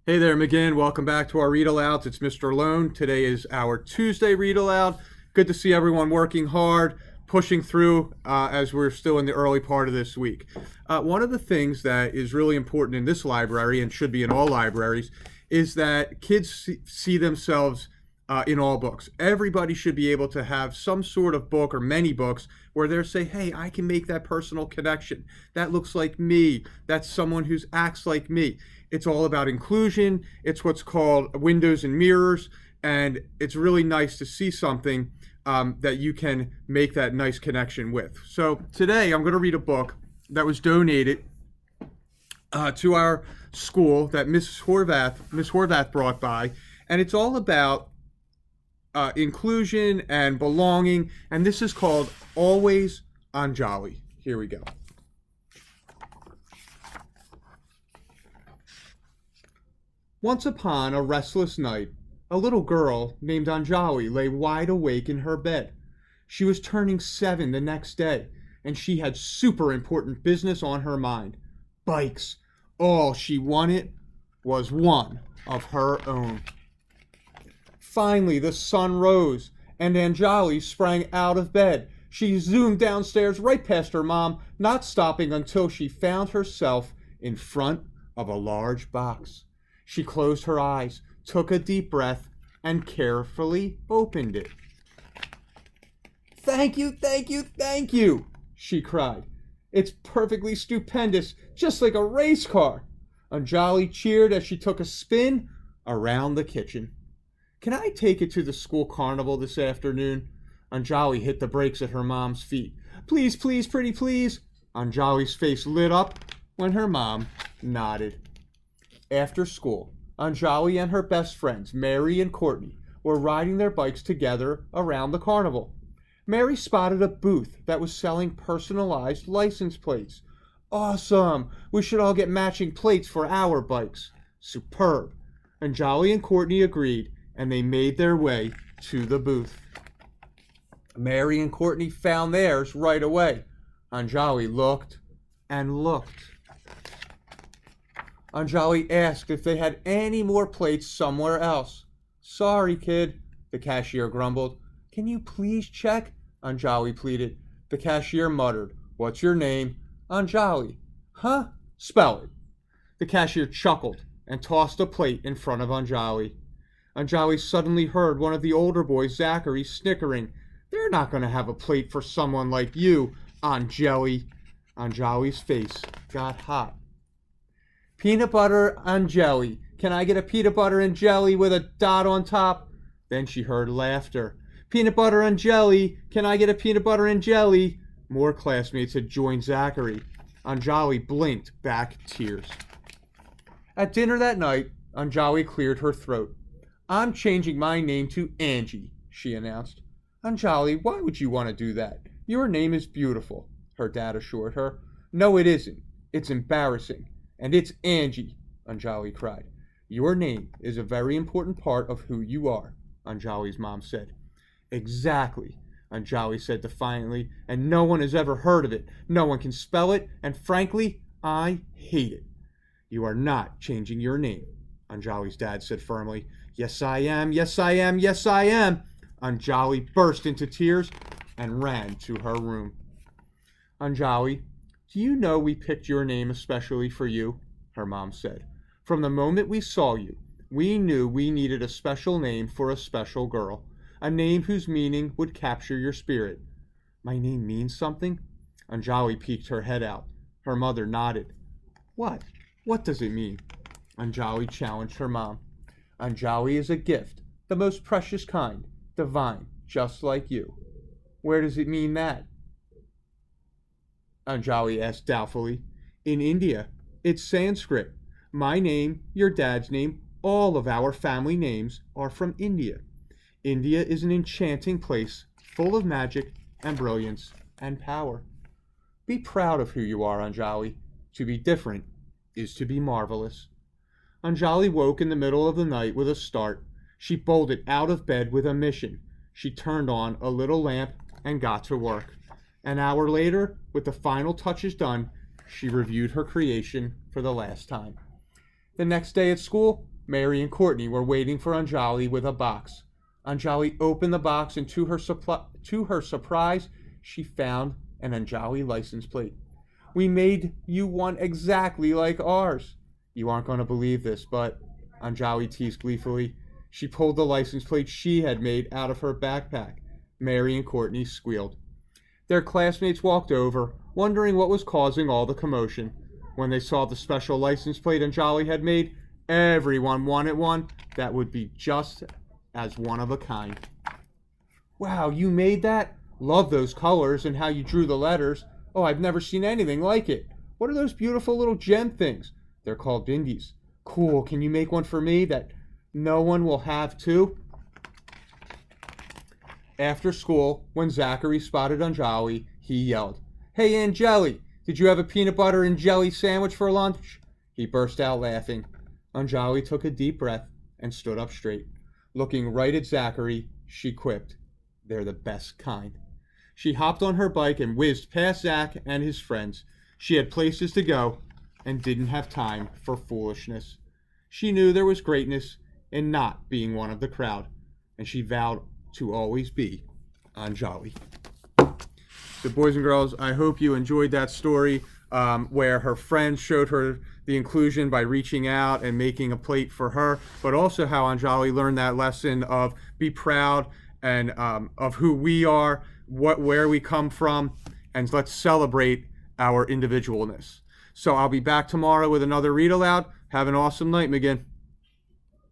Hey there, McGinn. Welcome back to our read alouds. It's Mr. Lohn. Today is our Tuesday read aloud. Good to see everyone working hard, pushing through as we're still in the early part of this week. One of the things that is really important in this library and should be in all libraries is that kids see themselves in all books. Everybody should be able to have some sort of book or many books where they say, hey, I can make that personal connection. That looks like me. That's someone who acts like me. It's all about inclusion. It's what's called windows and mirrors. And it's really nice to see something that you can make that nice connection with. So today I'm going to read a book that was donated to our school that Miss Horvath brought by. And it's all about inclusion and belonging. And this is called Always Anjali. Here we go. Once upon a restless night, a little girl named Anjali lay wide awake in her bed. She was turning 7 the next day, and she had super important business on her mind. Bikes. All she wanted was one of her own. Finally, the sun rose, and Anjali sprang out of bed. She zoomed downstairs right past her mom, not stopping until she found herself in front of a large box. She closed her eyes, took a deep breath, and carefully opened it. Thank you, thank you, thank you, she cried. It's perfectly stupendous, just like a race car. Anjali cheered as she took a spin around the kitchen. Can I take it to the school carnival this afternoon? Anjali hit the brakes at her mom's feet. Please, please, pretty please. Anjali's face lit up when her mom nodded. After school, Anjali and her best friends, Mary and Courtney, were riding their bikes together around the carnival. Mary spotted a booth that was selling personalized license plates. Awesome! We should all get matching plates for our bikes. Superb! Anjali and Courtney agreed, and they made their way to the booth. Mary and Courtney found theirs right away. Anjali looked and looked. Anjali asked if they had any more plates somewhere else. Sorry, kid, the cashier grumbled. Can you please check? Anjali pleaded. The cashier muttered, What's your name? Anjali. Huh? Spell it. The cashier chuckled and tossed a plate in front of Anjali. Anjali suddenly heard one of the older boys, Zachary, snickering. They're not going to have a plate for someone like you, Anjali. Anjali's face got hot. Peanut butter and jelly. Can I get a peanut butter and jelly with a dot on top? Then she heard laughter. Peanut butter and jelly. Can I get a peanut butter and jelly? More classmates had joined Zachary. Anjali blinked back tears. At dinner that night, Anjali cleared her throat. I'm changing my name to Angie, she announced. Anjali, why would you want to do that? Your name is beautiful, her dad assured her. No, it isn't. It's embarrassing. And it's Angie, Anjali cried. Your name is a very important part of who you are, Anjali's mom said. Exactly, Anjali said defiantly, and no one has ever heard of it. No one can spell it, and frankly, I hate it. You are not changing your name, Anjali's dad said firmly. Yes, I am, yes, I am, yes, I am. Anjali burst into tears and ran to her room. Anjali, do you know we picked your name especially for you? Her mom said. From the moment we saw you, we knew we needed a special name for a special girl, a name whose meaning would capture your spirit. My name means something? Anjali peeked her head out. Her mother nodded. What? What does it mean? Anjali challenged her mom. Anjali is a gift, the most precious kind, divine, just like you. Where does it mean that? Anjali asked doubtfully. In India, it's Sanskrit. My name, your dad's name, all of our family names are from India. India is an enchanting place, full of magic and brilliance and power. Be proud of who you are, Anjali. To be different is to be marvelous. Anjali woke in the middle of the night with a start. She bolted out of bed with a mission. She turned on a little lamp and got to work. An hour later, with the final touches done, she reviewed her creation for the last time. The next day at school, Mary and Courtney were waiting for Anjali with a box. Anjali opened the box, and to her surprise, she found an Anjali license plate. We made you one exactly like ours. You aren't going to believe this, but Anjali teased gleefully. She pulled the license plate she had made out of her backpack. Mary and Courtney squealed. Their classmates walked over, wondering what was causing all the commotion. When they saw the special license plate Anjali had made, everyone wanted one that would be just as one of a kind. Wow, you made that? Love those colors and how you drew the letters. Oh, I've never seen anything like it. What are those beautiful little gem things? They're called bindies. Cool, can you make one for me that no one will have too? After school, when Zachary spotted Anjali, he yelled, "Hey, Anjali, did you have a peanut butter and jelly sandwich for lunch?" He burst out laughing. Anjali took a deep breath and stood up straight. Looking right at Zachary, she quipped, "They're the best kind." She hopped on her bike and whizzed past Zach and his friends. She had places to go and didn't have time for foolishness. She knew there was greatness in not being one of the crowd, and she vowed to always be Anjali. So, boys and girls, I hope you enjoyed that story where her friends showed her the inclusion by reaching out and making a plate for her, but also how Anjali learned that lesson of be proud and of who we are, where we come from, and let's celebrate our individualness. So I'll be back tomorrow with another read aloud. Have an awesome night, McGinn.